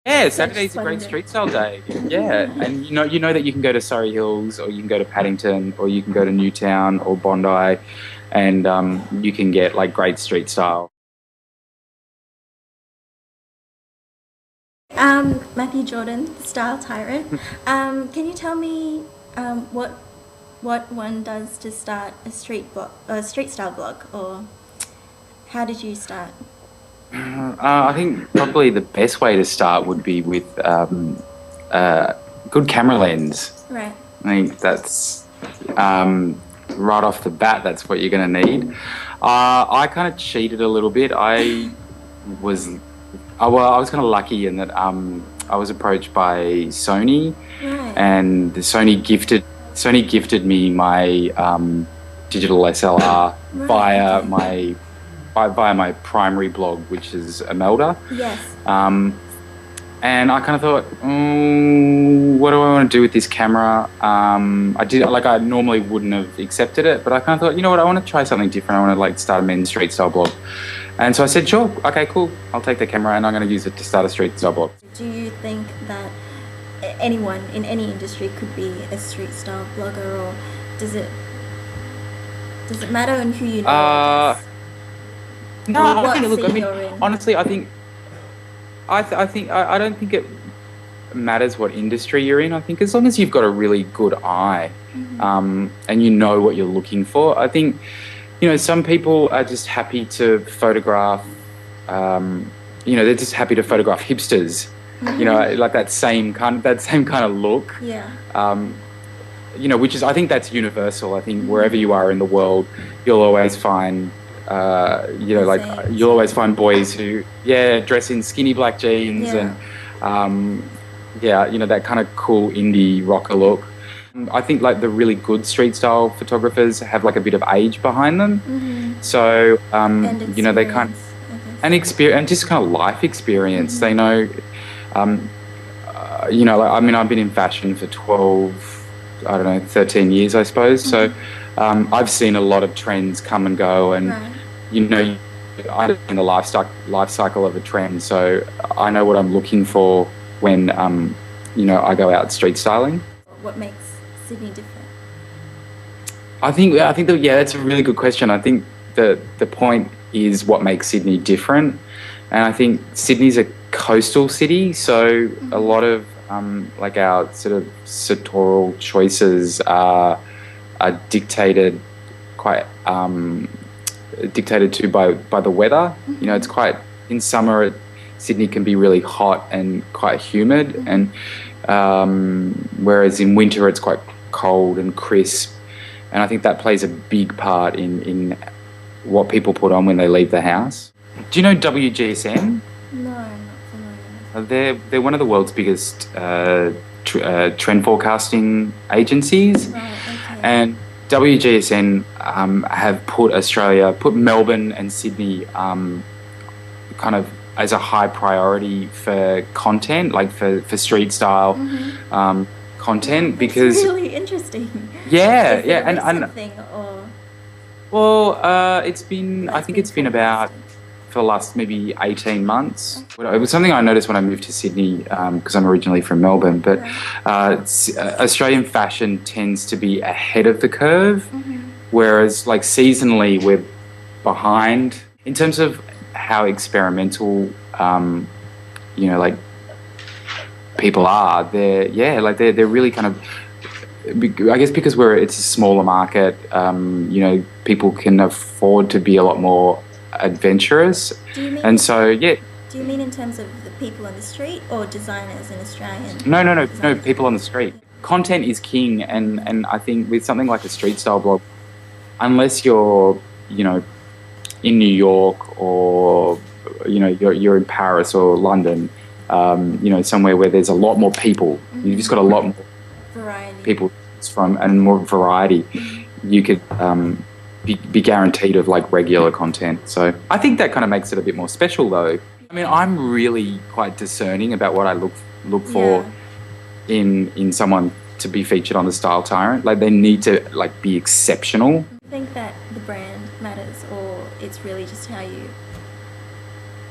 Yeah, Such Saturday's a fun great day. street style day. Yeah, Yeah. and you know that you can go to Surrey Hills, or you can go to Paddington, or you can go to Newtown or Bondi, and you can get like great street style. Matthew Jordan, the Style Tyrant. Can you tell me what one does to start a street style blog, or how did you start? I think probably the best way to start would be with uh, good camera lens. Right. I think that's right off the bat. That's what you're going to need. I kind of cheated a little bit. Was, well, I was kind of lucky in that I was approached by Sony, Right. and Sony gifted me my digital SLR Right. via Okay. my primary blog, which is Imelda. Yes. Um, and I kind of thought, what do I want to do with this camera? I normally wouldn't have accepted it, but I kind of thought, you know what, I want to try something different. I want to like start a men's street style blog. And so I said, sure, okay, cool. I'll take the camera and I'm going to use it to start a street style blog. Do you think that anyone in any industry could be a street style blogger, or does it matter on who you know? I Uh, guess? no, Or I what think, look, I scene mean, you're in? honestly, I don't think it matters what industry you're in. I think as long as you've got a really good eye, and you know what you're looking for, I think, some people are just happy to photograph, they're just happy to photograph hipsters, like that same kind of look, Yeah. which is, I think that's universal. I think wherever you are in the world, you'll always find, Same. you'll always find boys who, dress in skinny black jeans Yeah. and, that kind of cool indie rocker look. I think like the really good street style photographers have like a bit of age behind them. So, And they kind experience, I guess. and experience and just kind of life experience. They know, I've been in fashion for 12, I don't know, 13 years, I suppose. So, I've seen a lot of trends come and go, and Right. I know in the life cycle of a trend. So I know what I'm looking for when, I go out street styling. What makes Sydney different? That's a really good question. I think the point is what makes Sydney different, and I think Sydney's a coastal city, so a lot of like our sort of sectoral choices are dictated quite dictated to by the weather. It's quite, in summer Sydney can be really hot and quite humid, and whereas in winter it's quite cold and crisp, and I think that plays a big part in what people put on when they leave the house. Do you know WGSN? No, not familiar. They're one of the world's biggest trend forecasting agencies, Right, okay. and WGSN have put Melbourne and Sydney kind of as a high priority for content, like for street style content, That's because really interesting. yeah, Is it yeah, a and recent thing, or it's been, I it's think been it's been about forecasted? for the last maybe 18 months. It was something I noticed when I moved to Sydney, because I'm originally from Melbourne, but Australian fashion tends to be ahead of the curve, whereas like seasonally we're behind in terms of how experimental, like people are. They're really kind of, I guess because it's a smaller market, people can afford to be a lot more adventurous, Do you mean and so Do you mean in terms of the people on the street, or designers in Australian? no, Designers? people on the street. Content is king, and I think with something like a street style blog, unless you're in New York, or you're in Paris or London, somewhere where there's a lot more people, you've just got a lot more Variety. people from and more variety. You could be guaranteed of like regular content. So I think that kind of makes it a bit more special, though. I mean, I'm really quite discerning about what I look for in someone to be featured on the Style Tyrant. Like, they need to like be exceptional. I think that the brand matters, or it's really just how you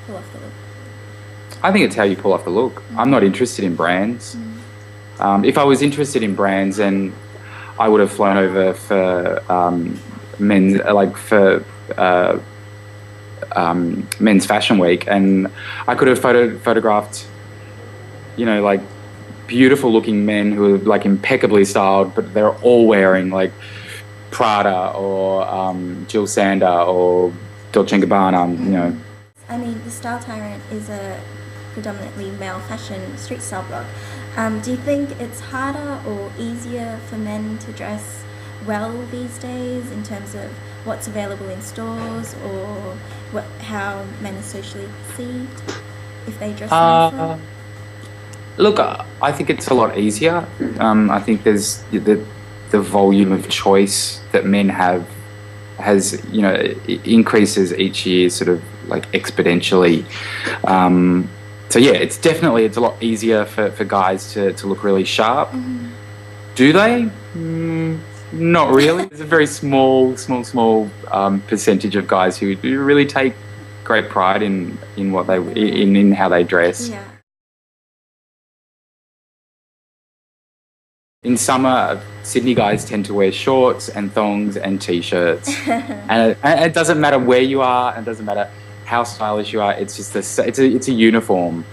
pull off the look. I think it's how you pull off the look. I'm not interested in brands. If I was interested in brands, then I would have flown over for men's, men's fashion week, and I could have photographed, you know, like beautiful looking men who are like impeccably styled, but they're all wearing like Prada or Jill Sander or Dolce & Gabbana, you know. I mean, the Style Tyrant is a predominantly male fashion street style blog. Do you think it's harder or easier for men to dress well these days in terms of what's available in stores, or how men are socially perceived if they dress nicely? Look, I think it's a lot easier. I think there's the volume of choice that men have has, you know, it increases each year sort of like exponentially. So yeah, it's a lot easier for guys to look really sharp. Do they? Not really. There's a very small percentage of guys who do really take great pride in what they in how they dress. Yeah. In summer, Sydney guys tend to wear shorts and thongs and t-shirts, and it doesn't matter where you are, and it doesn't matter how stylish you are. It's just it's a uniform.